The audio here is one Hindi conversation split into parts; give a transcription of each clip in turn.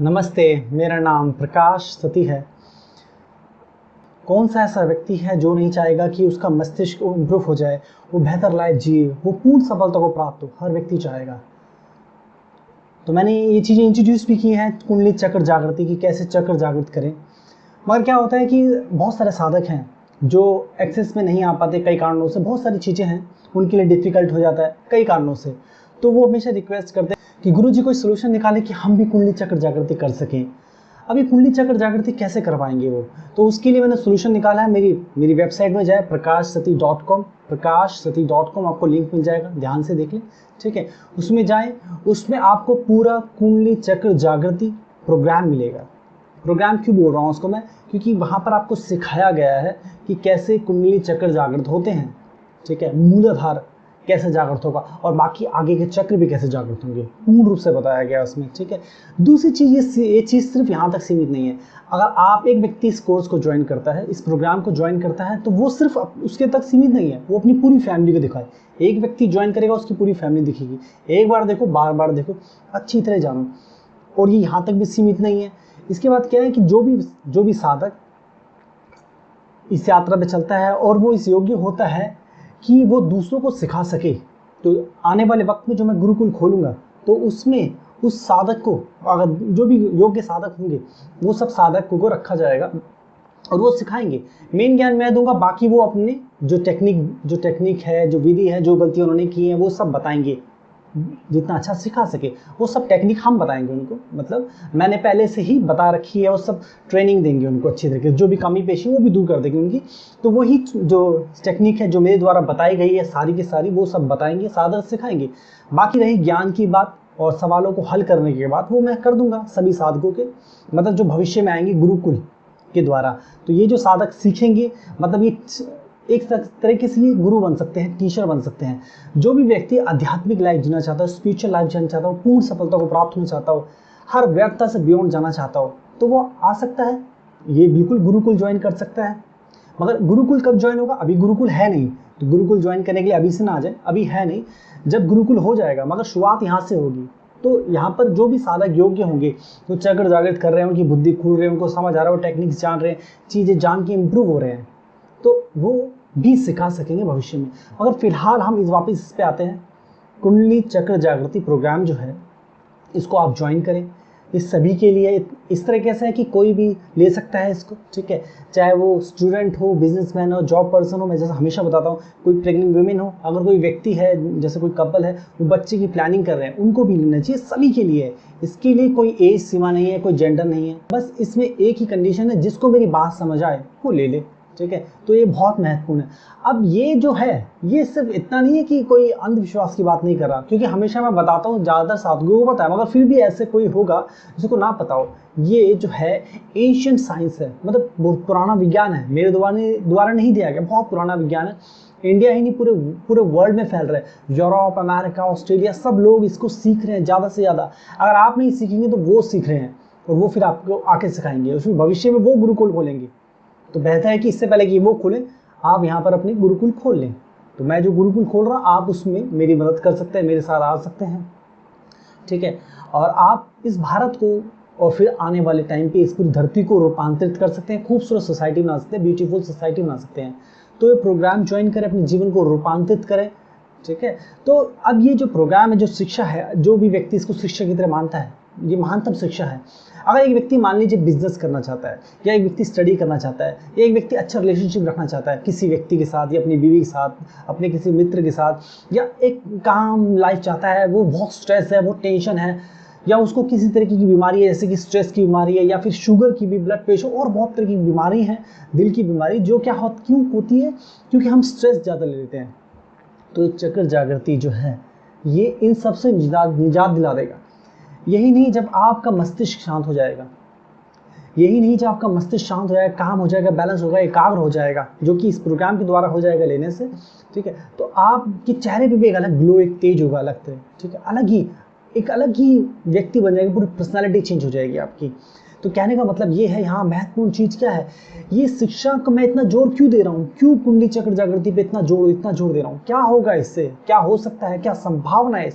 नमस्ते, मेरा नाम प्रकाश सती है। कौन सा ऐसा व्यक्ति है जो नहीं चाहेगा कि उसका मस्तिष्क इम्प्रूव हो जाए, वो बेहतर लाइफ जिए, वो पूर्ण सफलता को प्राप्त हो। हर व्यक्ति चाहेगा। तो मैंने ये चीज़ें इंट्रोड्यूस भी की हैं कुंडली चक्र जागृति की, कैसे चक्र जागृत करें। मगर क्या होता है कि बहुत सारे साधक हैं जो एक्सेस में नहीं आ पाते कई कारणों से। बहुत सारी चीज़ें हैं, उनके लिए डिफ़िकल्ट हो जाता है कई कारणों से। तो वो हमेशा रिक्वेस्ट करते हैं कि गुरुजी कोई सोल्यूशन निकालें कि हम भी कुंडली चक्र जागृति कर सकें। अब ये कुंडली चक्र जागृति कैसे करवाएंगे वो, तो उसके लिए मैंने सोल्यूशन निकाला है। मेरी वेबसाइट में जाए prakashsati.com, prakashsati.com, आपको लिंक मिल जाएगा, ध्यान से देख लें, ठीक है। उसमें जाएं, उसमें आपको पूरा कुंडली चक्र जागृति प्रोग्राम मिलेगा। प्रोग्राम क्यों बोल रहा हूँ उसको मैं, क्योंकि वहाँ पर आपको सिखाया गया है कि कैसे कुंडली चक्र जागृत होते हैं, ठीक है। मूलाधार कैसे जागृत होगा और बाकी आगे के चक्र भी कैसे जागृत होंगे, पूर्ण रूप से बताया गया उसमें, ठीक है। दूसरी चीज़, ये चीज़ सिर्फ यहाँ तक सीमित नहीं है। अगर आप एक व्यक्ति इस कोर्स को ज्वाइन करता है, इस प्रोग्राम को ज्वाइन करता है, तो वो सिर्फ उसके तक सीमित नहीं है, वो अपनी पूरी फैमिली को दिखाए। एक व्यक्ति ज्वाइन करेगा, उसकी पूरी फैमिली दिखेगी। एक बार देखो, बार बार देखो, अच्छी तरह जानो। और ये यहाँ तक भी सीमित नहीं है। इसके बाद क्या है कि जो भी साधक इस यात्रा पे चलता है और वो इस योग्य होता है कि वो दूसरों को सिखा सके, तो आने वाले वक्त में जो मैं गुरुकुल खोलूँगा, तो उसमें उस साधक को, अगर जो भी योग्य साधक होंगे, वो सब साधक को रखा जाएगा और वो सिखाएंगे। मेन ज्ञान मैं दूंगा, बाकी वो अपने जो टेक्निक है, जो विधि है, जो गलतियाँ उन्होंने की हैं, वो सब बताएंगे। जितना अच्छा सिखा सके वो सब टेक्निक हम बताएंगे उनको। मतलब मैंने पहले से ही बता रखी है, वो सब ट्रेनिंग देंगे उनको अच्छी तरीके से। जो भी कमी पेशी वो भी दूर कर देंगे उनकी। तो वही जो टेक्निक है जो मेरे द्वारा बताई गई है सारी की सारी, वो सब बताएंगे, साधक सिखाएंगे। बाकी रही ज्ञान की बात और सवालों को हल करने की बात, वो मैं कर दूंगा सभी साधकों के, मतलब जो भविष्य में आएंगे गुरुकुल के द्वारा। तो ये जो साधक सीखेंगे, मतलब ये एक तरीके से ये गुरु बन सकते हैं, टीचर बन सकते हैं। जो भी व्यक्ति आध्यात्मिक लाइफ जीना चाहता हो, स्पिरिचुअल लाइफ जीना चाहता हो, पूर्ण सफलता को प्राप्त होना चाहता हो, हर व्यर्थता से बियॉन्ड जाना चाहता हो, तो वो आ सकता है, ये बिल्कुल गुरुकुल ज्वाइन कर सकता है। मगर गुरुकुल कब ज्वाइन होगा, अभी गुरुकुल है नहीं, तो गुरुकुल ज्वाइन करने के लिए अभी से ना आ जाए, अभी है नहीं। जब गुरुकुल हो जाएगा, मगर शुरुआत यहाँ से होगी। तो यहाँ पर जो भी साधक योग्य होंगे, जो चक्र जागृत कर रहे हैं, उनकी बुद्धि खुल रही है, उनको समझ आ रहा है, वो टेक्निक्स जान रहे हैं, चीज़ें जान के इम्प्रूव हो रहे हैं, तो वो भी सिखा सकेंगे भविष्य में। मगर फिलहाल हम वापस इस पे आते हैं। कुंडली चक्र जागृति प्रोग्राम जो है, इसको आप ज्वाइन करें। इस सभी के लिए इस तरीके से है कि कोई भी ले सकता है इसको, ठीक है। चाहे वो स्टूडेंट हो, बिजनेसमैन हो, जॉब पर्सन हो, मैं जैसे हमेशा बताता हूँ, कोई प्रेग्नेंट वुमेन हो, अगर कोई व्यक्ति है, जैसे कोई कपल है, वो बच्चे की प्लानिंग कर रहे हैं, उनको भी लेना चाहिए। सभी के लिए है, इसके लिए कोई एज सीमा नहीं है, कोई जेंडर नहीं है। बस इसमें एक ही कंडीशन है, जिसको मेरी बात समझ आए वो ले ले, ठीक है। तो ये बहुत महत्वपूर्ण है। अब ये जो है, ये सिर्फ इतना नहीं है कि कोई अंधविश्वास की बात नहीं कर रहा, क्योंकि हमेशा मैं बताता हूँ, ज़्यादातर साधुओं को पता है, मगर फिर भी ऐसे कोई होगा जिसको ना पता हो। ये जो है एंशिएंट साइंस है, मतलब बहुत पुराना विज्ञान है, मेरे द्वारा नहीं दिया गया, बहुत पुराना विज्ञान है। इंडिया ही नहीं, पूरे वर्ल्ड में फैल रहा है। यूरोप, अमेरिका, ऑस्ट्रेलिया, सब लोग इसको सीख रहे हैं ज़्यादा से ज़्यादा। अगर आप नहीं सीखेंगे तो वो सीख रहे हैं, और वो फिर आपको आके सिखाएंगे। उसमें भविष्य में वो गुरुकुल खोलेंगे। तो बेहतर है कि इससे पहले कि वो खोलें, आप यहाँ पर अपनी गुरुकुल खोल लें। तो मैं जो गुरुकुल खोल रहा हूँ, आप उसमें मेरी मदद कर सकते हैं, मेरे साथ आ सकते हैं, ठीक है। और आप इस भारत को और फिर आने वाले टाइम पे इस पूरी धरती को रूपांतरित कर सकते हैं, खूबसूरत सोसाइटी बना सकते हैं, ब्यूटीफुल सोसाइटी बना सकते हैं। तो ये प्रोग्राम ज्वाइन करें, अपने जीवन को रूपांतरित करें, ठीक है। तो अब ये जो प्रोग्राम है, जो शिक्षा है, जो भी व्यक्ति इसको शिक्षा की तरह मानता है, ये महानतम शिक्षा है। अगर एक व्यक्ति मान लीजिए बिजनेस करना चाहता है, या एक व्यक्ति स्टडी करना चाहता है, या एक व्यक्ति अच्छा रिलेशनशिप रखना चाहता है किसी व्यक्ति के साथ, या अपनी बीवी के साथ, अपने किसी मित्र के साथ, या एक काम लाइफ चाहता है, वो बहुत स्ट्रेस है, बहुत टेंशन है, या उसको किसी तरीके की बीमारी है, जैसे कि स्ट्रेस की बीमारी है, या फिर शुगर की भी, ब्लड प्रेशर, और बहुत तरह की बीमारी है, दिल की बीमारी, जो क्यों होती है, क्योंकि हम स्ट्रेस ज़्यादा ले लेते हैं। तो चक्र जागृति जो है, ये इन सबसे निजात दिला देगा। यही नहीं, जब आपका मस्तिष्क शांत हो जाएगा, काम हो जाएगा, बैलेंस होगा, एकाग्र हो जाएगा, जो कि इस प्रोग्राम के द्वारा हो जाएगा लेने से, ठीक है। तो आपके चेहरे पे भी एक अलग ग्लो, एक तेज होगा, अलग तरह, ठीक है। एक अलग ही व्यक्ति बन जाएगा, पूरी पर्सनालिटी चेंज हो जाएगी आपकी। तो कहने का मतलब ये है, यहाँ महत्वपूर्ण चीज़ क्या है, ये शिक्षा को मैं इतना जोर क्यों दे रहा हूँ, क्यों कुंडली चक्र जागृति पे इतना जोर दे रहा हूँ, क्या होगा इससे, क्या हो सकता है, क्या संभावना है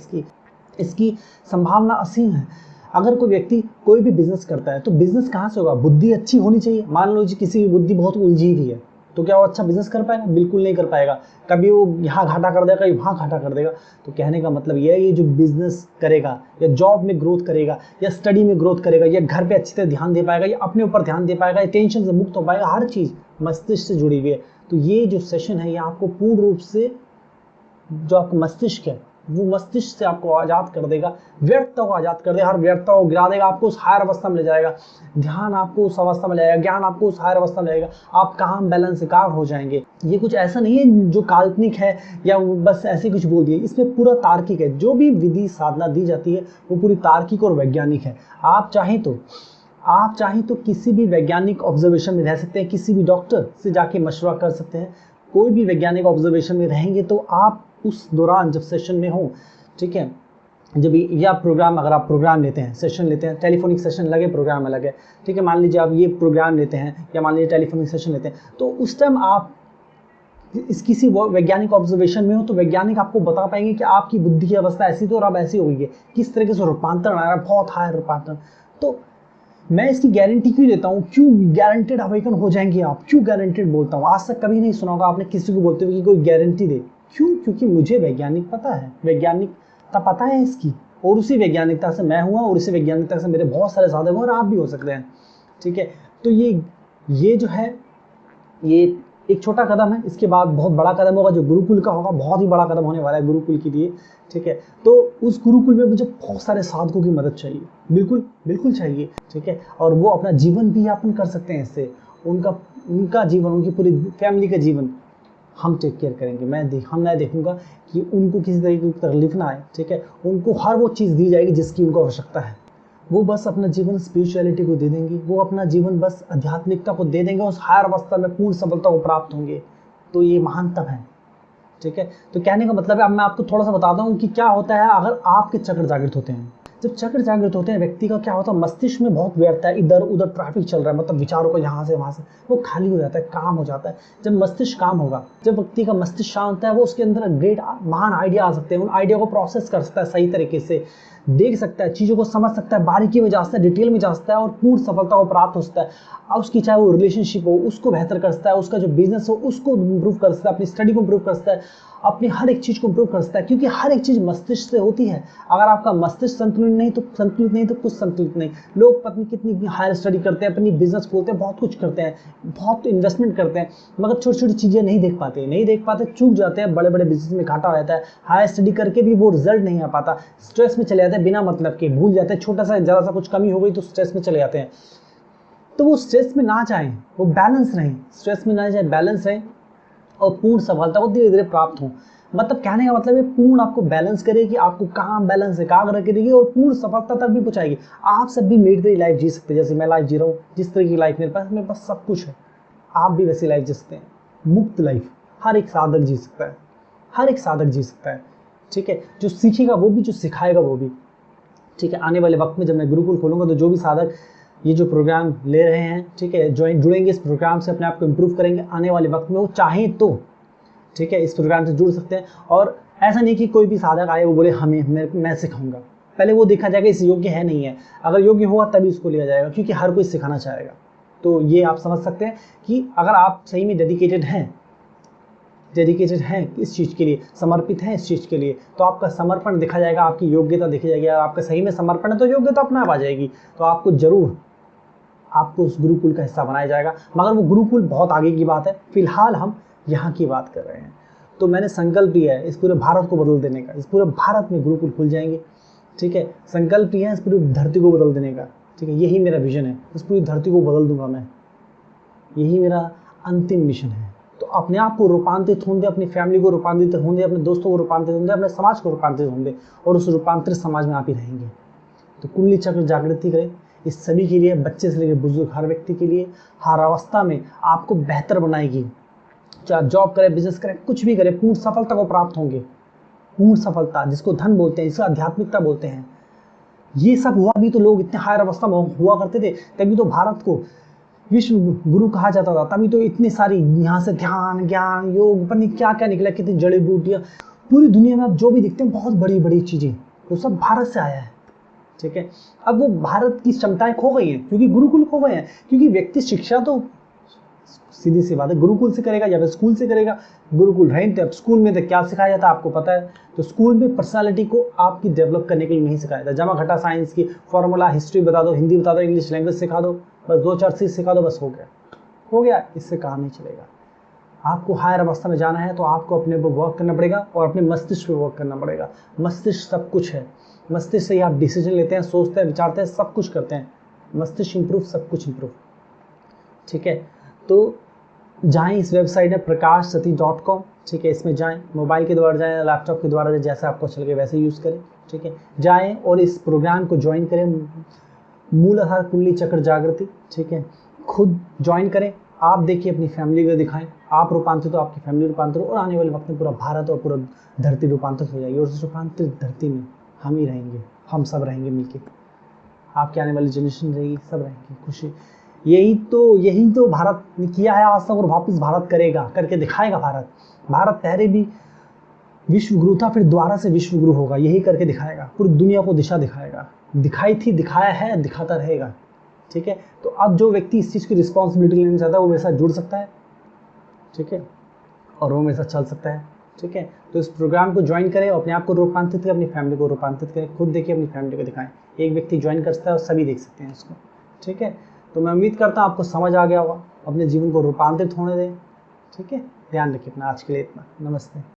इसकी संभावना असीम है। अगर कोई व्यक्ति कोई भी बिजनेस करता है तो बिजनेस कहाँ से होगा? बुद्धि अच्छी होनी चाहिए। मान लो जी किसी की बुद्धि बहुत उलझी हुई है, तो क्या वो अच्छा बिजनेस कर पाएगा? बिल्कुल नहीं कर पाएगा। कभी वो यहाँ घाटा कर देगा, कभी वहाँ घाटा कर देगा। तो कहने का मतलब ये है, ये जो बिजनेस करेगा या जॉब में ग्रोथ करेगा या स्टडी में ग्रोथ करेगा या घर पे अच्छी तरह ध्यान दे पाएगा या अपने ऊपर ध्यान दे पाएगा या टेंशन से मुक्त हो पाएगा, हर चीज़ मस्तिष्क से जुड़ी हुई है। तो ये जो सेशन है ये आपको पूर्ण रूप से जो आपका मस्तिष्क है वो मस्तिष्क से आपको आज़ाद कर देगा, व्यर्थता को आज़ाद कर देगा, हर व्यर्थता को गिरा देगा, आपको उस हायर अवस्था में ले जाएगा, ध्यान आपको उस अवस्था में ले जाएगा, ज्ञान आपको उस हायर अवस्था में ले जाएगा, आप काम बैलेंस एकाग्र हो जाएंगे। ये कुछ ऐसा नहीं है जो काल्पनिक है या बस ऐसे कुछ बोल दिए, इसमें पूरा तार्किक है। जो भी विधि साधना दी जाती है वो पूरी तार्किक और वैज्ञानिक है। आप चाहें तो किसी भी वैज्ञानिक ऑब्जर्वेशन में रह सकते हैं, किसी भी डॉक्टर से जाके मशवरा कर सकते हैं। कोई भी वैज्ञानिक ऑब्जर्वेशन में रहेंगे तो आप उस दौरान जब सेशन में हो, ठीक है, जब या प्रोग्राम, अगर आप प्रोग्राम लेते हैं, सेशन लेते हैं, टेलीफोनिक सेशन लगे, प्रोग्राम अलग है, ठीक है, मान लीजिए आप ये प्रोग्राम लेते हैं या मान लीजिए टेलीफोनिक सेशन लेते हैं, तो उस टाइम आप इस किसी वैज्ञानिक ऑब्जर्वेशन में हो तो वैज्ञानिक आपको बता पाएंगे कि आपकी बुद्धि की अवस्था ऐसी तो और अब ऐसी हो गई है, किस तरीके से रूपांतरण आ रहा है, बहुत हाई रूपांतरण। तो मैं इसकी गारंटी क्यों देता हूँ? क्यों गारंटेड अवेकन हो जाएंगे आप? क्यों गारंटेड बोलता हूँ? आज तक कभी नहीं सुना होगा आपने किसी को बोलते हुए कि कोई गारंटी दे। क्यों? क्योंकि मुझे वैज्ञानिक पता है, वैज्ञानिकता पता है इसकी, और उसी वैज्ञानिकता से मैं हुआ और उसी वैज्ञानिकता से मेरे बहुत सारे साधक हैं और आप भी हो सकते हैं, ठीक है। तो ये जो है ये एक छोटा कदम है, इसके बाद बहुत बड़ा कदम होगा जो गुरुकुल का होगा, बहुत ही बड़ा कदम होने वाला है गुरुकुल के लिए, ठीक है। तो उस गुरुकुल में मुझे बहुत सारे साधकों की मदद चाहिए, बिल्कुल चाहिए, ठीक है। और वो अपना जीवन भी यापन कर सकते हैं इससे, उनका जीवन, उनकी पूरी फैमिली का जीवन हम टेक केयर करेंगे। मैं देखूंगा कि उनको किसी तरीके की तकलीफ ना आए, ठीक है। उनको हर वो चीज़ दी जाएगी जिसकी उनको आवश्यकता है। वो बस अपना जीवन स्पिरिचुअलिटी को दे देंगे, वो अपना जीवन बस आध्यात्मिकता को दे देंगे, उस हायर अवस्था में पूर्ण सफलता को प्राप्त होंगे। तो ये महानतम है, ठीक है। तो कहने का मतलब है, अब मैं आपको थोड़ा सा बताता हूँ कि क्या होता है अगर आपके चक्र जागृत होते हैं। जब चक्र जागृत होते हैं व्यक्ति का क्या होता है, मस्तिष्क में बहुत व्यर्थता है, इधर उधर ट्रैफिक चल रहा है, मतलब विचारों को यहाँ से वहाँ से, वो खाली हो जाता है, काम हो जाता है। जब मस्तिष्क काम होगा, जब व्यक्ति का मस्तिष्क शांत है, वो उसके अंदर ग्रेट महान आइडिया आ सकते हैं, उन आइडिया को प्रोसेस कर सकता है, सही तरीके से देख सकता है, चीज़ों को समझ सकता है, बारीकी में जा सकता है, डिटेल में जा सकता है और पूर्ण सफलता को प्राप्त हो सकता है। और उसकी चाहे वो रिलेशनशिप हो उसको बेहतर कर सकता है, उसका जो बिजनेस हो उसको इम्प्रूव कर सकता है, अपनी स्टडी को इम्प्रूव कर सकता है, अपनी हर एक चीज़ को इम्प्रूव कर सकता है, क्योंकि हर एक चीज़ मस्तिष्क से होती है। अगर आपका मस्तिष्क संतुलित नहीं तो कुछ संतुलित नहीं। लोग पत्नी कितनी हायर स्टडी करते हैं, अपनी बिजनेस खोलते हैं, बहुत कुछ करते हैं, बहुत इन्वेस्टमेंट करते हैं, मगर छोटी छोटी चीज़ें नहीं देख पाते, चूक जाते हैं, बड़े बड़े बिजनेस में घाटा रहता है, हायर स्टडी करके भी वो रिजल्ट नहीं आ पाता, स्ट्रेस में चले जाते हैं, बिना मतलब के भूल जाते हैं, छोटा सा ज़रा सा कुछ कमी हो गई तो स्ट्रेस में चले जाते हैं। तो वो स्ट्रेस में ना जाएं, वो बैलेंस रहें, स्ट्रेस में ना जाए, बैलेंस रहें और पूर्ण सफलता को धीरे धीरे प्राप्त हो। मतलब कहने का मतलब है पूर्ण आपको बैलेंस करेगी, आपको काम बैलेंस एकाग्र करेगी और पूर्ण सफलता तक भी पहुंचाएगी। आप सब भी मेरी तरह लाइफ जी सकते हैं, जैसे मैं लाइफ जी रहा हूँ, जिस तरह की लाइफ मेरे पास सब कुछ है, आप भी वैसी लाइफ जी सकते हैं, मुक्त लाइफ हर एक साधक जी सकता है, हर एक साधक जी सकता है, ठीक है। जो सीखेगा वो भी, जो सिखाएगा वो भी, ठीक है। आने वाले वक्त में जब मैं गुरुकुल खोलूँगा तो जो भी साधक ये जो प्रोग्राम ले रहे हैं, ठीक है, जुड़ेंगे इस प्रोग्राम से, अपने आप को इम्प्रूव करेंगे, आने वाले वक्त में वो चाहें तो, ठीक है, इस प्रोग्राम से जुड़ सकते हैं। और ऐसा नहीं कि कोई भी साधक आए वो बोले मैं सिखाऊंगा, पहले वो देखा जाएगा इस योग्य है नहीं है, अगर योग्य हुआ तभी उसको लिया जाएगा, क्योंकि हर कोई सिखाना चाहेगा। तो ये आप समझ सकते हैं कि अगर आप सही में डेडिकेटेड हैं इस चीज़ के लिए, समर्पित हैं इस चीज़ के लिए, तो आपका समर्पण देखा जाएगा, आपकी योग्यता देखी जाएगी। अगर आपका सही में समर्पण है तो योग्यता अपने आप आ जाएगी, तो आपको जरूर आपको उस गुरुकुल का हिस्सा बनाया जाएगा। मगर वो गुरुकुल बहुत आगे की बात है, फिलहाल हम यहाँ की बात कर रहे हैं। तो मैंने संकल्प लिया है इस पूरे भारत को बदल देने का, इस पूरे भारत में गुरुकुल खुल जाएंगे, ठीक है। संकल्प लिया है इस पूरी धरती को बदल देने का, ठीक है, यही मेरा विजन है, इस पूरी धरती को बदल दूंगा मैं, यही मेरा अंतिम मिशन है। तो अपने आप को रूपांतरित होने दे, अपनी फैमिली को रूपांतरित होने दे, अपने दोस्तों को रूपांतरित होने दे, अपने समाज को रूपांतरित होने दे, और उस रूपांतरित समाज में आप ही रहेंगे। तो कुंडली चक्र जागृति करें, इस सभी के लिए, बच्चे से लेकर बुजुर्ग, हर व्यक्ति के लिए, हर अवस्था में आपको बेहतर बनाएगी। चाहे जॉब करें, बिजनेस करें, कुछ भी करें, पूर्ण सफलता को प्राप्त होंगे। पूर्ण सफलता जिसको धन बोलते हैं, जिसको आध्यात्मिकता बोलते हैं। ये सब हुआ भी तो लोग इतने हायर अवस्था में हुआ करते थे, तभी तो भारत को विश्व गुरु कहा जाता था, तभी तो इतनी सारी यहाँ से ध्यान, ज्ञान, योग, पता नहीं क्या क्या निकला, कितनी जड़ी बूटियाँ। पूरी दुनिया में आप जो भी देखते हैं बहुत बड़ी बड़ी चीज़ें, वो सब भारत से आया है, ठीक है। अब वो भारत की क्षमताएं खो गई हैं क्योंकि गुरुकुल खो गए हैं, क्योंकि व्यक्ति शिक्षा तो सीधी सी बात है गुरुकुल से करेगा या फिर स्कूल से करेगा। गुरुकुल है तो अब स्कूल में तो क्या सिखाया जाता है आपको पता है। तो स्कूल में पर्सनालिटी को आपकी डेवलप करने के लिए नहीं सिखाया जाता। जमा घटा साइंस की फॉर्मूला, हिस्ट्री बता दो, हिंदी बता दो, इंग्लिश लैंग्वेज सिखा दो, बस 2-4 चीज सिखा दो, बस हो गया। इससे काम नहीं चलेगा। आपको हायर अवस्था में जाना है तो आपको अपने पर वर्क करना पड़ेगा और अपने मस्तिष्क पे वर्क करना पड़ेगा। मस्तिष्क सब कुछ है। मस्तिष्क से ही आप डिसीजन लेते हैं, सोचते हैं, विचारते हैं, सब कुछ करते हैं। मस्तिष्क इंप्रूव, सब कुछ इंप्रूव। ठीक है, तो जाएं इस वेबसाइट है prakashsati.com। ठीक है, इसमें जाएं, मोबाइल के द्वारा जाएं, लैपटॉप के द्वारा जाएं, जैसा आपको अच्छा लगे वैसे यूज़ करें। ठीक है, जाएं और इस प्रोग्राम को ज्वाइन करें, मूलाधार कुंडली चक्र जागृति। ठीक है, खुद ज्वाइन करें, आप देखिए, अपनी फैमिली को दिखाएं, आप रूपांतरित हो, आपकी फैमिली रूपांतरित हो, और आने वाले वक्त में पूरा भारत और पूरा धरती रूपांतरित हो जाएगी। और उस रूपांतरित धरती में हम ही रहेंगे, हम सब रहेंगे मिलके, आपकी आने वाली जनरेशन रहेगी, सब रहेंगे खुशी। यही तो भारत ने किया है आज तक और वापस भारत करेगा, करके दिखाएगा। भारत पहले भी विश्व गुरु था, फिर दोबारा से विश्व गुरु होगा, यही करके दिखाएगा, पूरी दुनिया को दिशा दिखाएगा। दिखाई थी, दिखाया है, दिखाता रहेगा। ठीक है, तो अब जो व्यक्ति इस चीज़ की रिस्पॉन्सिबिलिटी लेना चाहता है वो मेरे साथ जुड़ सकता है। ठीक है, और वो मेरे साथ चल सकता है। ठीक है, तो इस प्रोग्राम को ज्वाइन करें और अपने आप को रूपांतरित करें, अपनी फैमिली को रूपांतरित करें, खुद देखिए, अपनी फैमिली को दिखाएं। एक व्यक्ति ज्वाइन कर सकता है और सभी देख सकते हैं इसको। ठीक है, तो मैं उम्मीद करता हूँ आपको समझ आ गया होगा। अपने जीवन को रूपांतरित होने दें। ठीक है, ध्यान रखिए अपना। आज के लिए इतना, नमस्ते।